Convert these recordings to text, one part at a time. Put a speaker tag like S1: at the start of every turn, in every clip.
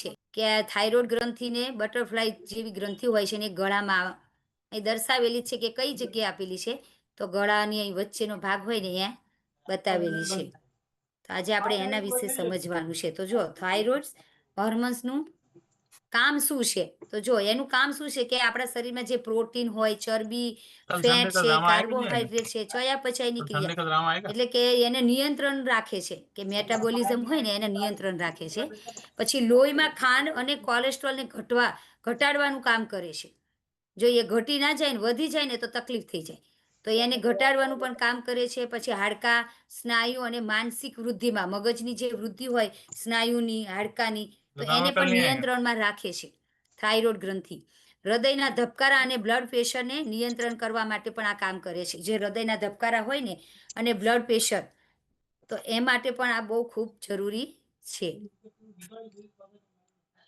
S1: છે કે આ થાઇરોઇડ ગ્રંથિને બટરફ્લાય જેવી ગ્રંથિ હોય છે ને ગળામાં અહીં દર્શાવેલી છે કે કઈ જગ્યાએ આપેલી છે તો ગળાની અહીં વચ્ચેનો ભાગ હોય ને અહીંયા બતાવેલી છે. તો આજે આપણે એના વિશે સમજવાનું છે. તો જો થાઇરોઇડ હોર્મોન્સનું કામ શું છે? તો જો એનું કામ શું છે કે આપણા શરીરમાં જે પ્રોટીન હોય, ચરબી,
S2: कल
S1: ફેટ
S2: संडे का
S1: છે,
S2: ड्रामा आएगा नहीं आएगा?
S1: કાર્બોહાઈડ્રેટ છે, ચયાપચયની
S2: कल संडे
S1: ક્રિયા
S2: का ड्रामा आएगा?
S1: એટલે કે એને નિયંત્રણ રાખે છે કે મેટાબોલિઝમ હોય ને એને નિયંત્રણ રાખે છે. પછી લોહીમાં ખાંડ અને કોલેસ્ટ્રોલને ઘટાડવાનું કામ કરે છે. જો એ ઘટી ના જાય ને વધી જાય ને તો તકલીફ થઈ જાય. તો એને ઘટાડવાનું પણ કામ કરે છે. પછી હાડકાં, સ્નાયુ અને માનસિક વૃદ્ધિમાં મગજની જે વૃદ્ધિ હોય સ્નાયુની, હાડકાની તો
S2: तो ड्रामा
S1: એને
S2: कल
S1: પણ
S2: नहीं आएगा?
S1: નિયંત્રણમાં રાખે છે થાઇરોઇડ ગ્રંથિ. હૃદયના ધબકારા અને બ્લડ પ્રેશરને નિયંત્રણ કરવા માટે પણ આ કામ કરે છે. જે હૃદયના ધબકારા હોય ને અને બ્લડ પ્રેશર તો એ માટે પણ આ બહુ ખૂબ જરૂરી છે.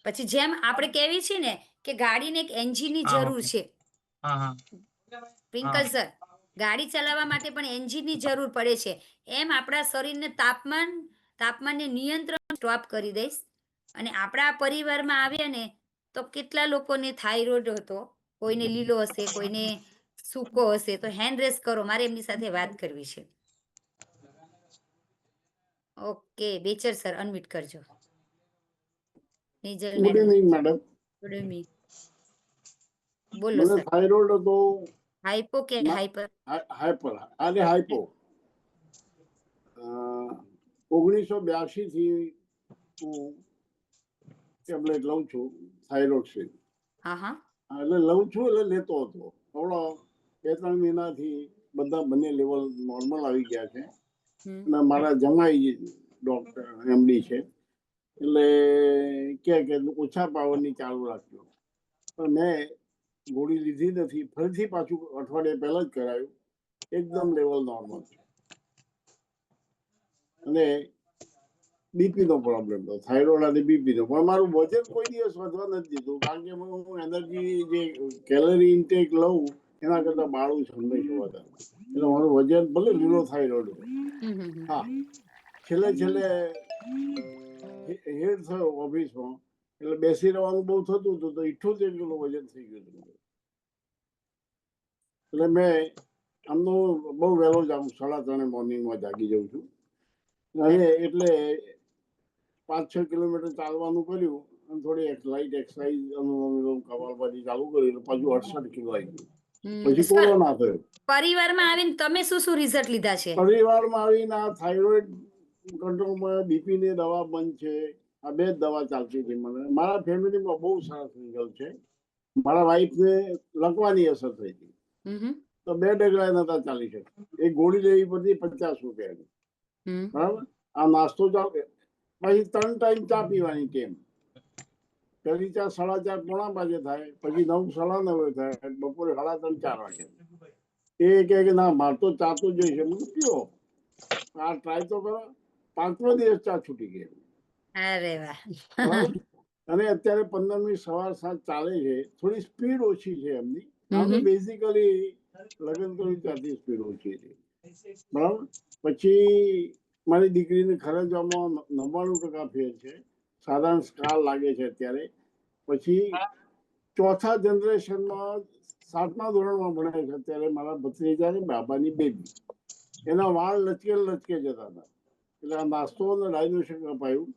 S1: પછી જેમ આપણે કહેવી છે ને કે ગાડીને એક એન્જિનની
S2: हाँ
S1: જરૂર
S2: ओके
S1: છે.
S2: हाँ हाँ
S1: ટ્વિંકલ
S2: हाँ
S1: સર, ગાડી ચલાવવા માટે પણ એન્જિનની જરૂર પડે છે. એમ આપણા શરીરને તાપમાનને નિયંત્રણ સ્ટોપ કરી દઈશ. અને આપણા પરિવારમાં આવ્યા ને તો કેટલા લોકોને થાઇરોઇડ હતો, કોઈને લીલો હશે, કોઈને સૂકો હશે. તો હેન્ડ રેસ કરો, મારે એમની સાથે વાત કરવી છે. ઓકે, બેચર સર અનમ્યુટ કરજો. નિજલ
S3: good
S1: madam,
S3: evening madam.
S1: Good evening. બોલો
S3: મને
S1: સર.
S3: થાઇરોઇડ હતો.
S1: હાઇપો કે હાઇપર?
S3: હાઇપર અને હાઇપો 1982 થી હું ટેબ્લેટ લઉં છું થાઇરોઇડ.
S1: હા હા
S3: એટલે લઉં છું એટલે લેતો હતો. થોડો 2-3 મહિનાથી બંને લેવલ નોર્મલ આવી ગયા છે. અને મારા જમાઈ ડોક્ટર એમડી છે એટલે કે ઓછા પાવરની ચાલુ રાખજો. પણ મેં ગોળી લીધી નથી. ફરીથી પાછું અઠવાડિયા પહેલા જ કરાયું. એકદમ લેવલ નોર્મલ છે. અને બીપી નો પ્રોબ્લેમ તો થાઇરોઇડ અને બીપી નો પણ મારું વજન કોઈ દિવસ વધવા નથી દીધું. કારણ કે હું એનર્જી જે કેલરી ઇન્ટેક લઉં એના કરતા બાળું છું હંમેશા વધારે. એટલે મારું વજન ભલે લીલો થાઇરોઇડ હોય. હા, છેલ્લે હેડ થયો ઓફિસમાં એટલે બેસી રહેવાનું બહુ થતું હતું તો 78 કિલો વજન થઈ ગયું હતું. એટલે મેં આમનું બહુ વહેલો જાગું, 3:30 મોર્નિંગમાં જાગી જાઉં છું. અને એટલે 5-6 કિલોમીટર ચાલવાનું કર્યું અને થોડી લાઇટ એક્સરસાઇઝ કપાલભાતી ચાલુ કરી એટલે પાછું 68 કિલો આવી ગયું. પછી કોરોના થયો.
S1: પરિવારમાં આવીને તમે શું શું રિઝલ્ટ લીધા છે?
S3: પરિવારમાં આવીને આ થાઇરોઇડ કંટ્રોલમાં બીપી ની દવા બંધ છે. આ બે જ દવા ચાલતી હતી મને. મારા ફેમિલીમાં બહુ સરસ રિઝલ્ટ છે. મારા વાઈફને લકવાની અસર થઈ હતી તો 2 ડગલા નતા ચાલી શકતા. એક ગોળી લેવી પડતી 50 રૂપિયાની. બરાબર. આ નાસ્તો ચાલે પછી 3 ટાઈમ ચા પીવાની ટેમ. પહેલી ચા 4:30 પોણા 5 થાય, પછી 9 9:30 થાય, બપોરે 3:30 4 વાગે. એ કે ના મારે તો ચા તો જોઈશે. મને પીવો, આ ટ્રાય તો કરો. 5મો દિવસ ચા છૂટી ગઈ.
S1: અરે વાહ.
S3: અને અત્યારે 15મી સવાર સાંજ ચાલે છે. થોડી સ્પીડ ઓછી છે એમની. આમ તો બેઝિકલી લગ્ન કર્યું ત્યાંથી સ્પીડ ઓછી છે. બરાબર. પછી મારી દીકરીને ખર્ચવામાં 99% ફેર છે. સાધારણ સ્કાર લાગે છે અત્યારે. પછી 4થા જનરેશનમાં 7મા ધોરણમાં ભણે છે અત્યારે મારા ભત્રીજા ને બાબાની બેબી. એના વાળ લચકે જતા હતા. એટલે આ નાસ્તો અને ડાયજેશન અપાયું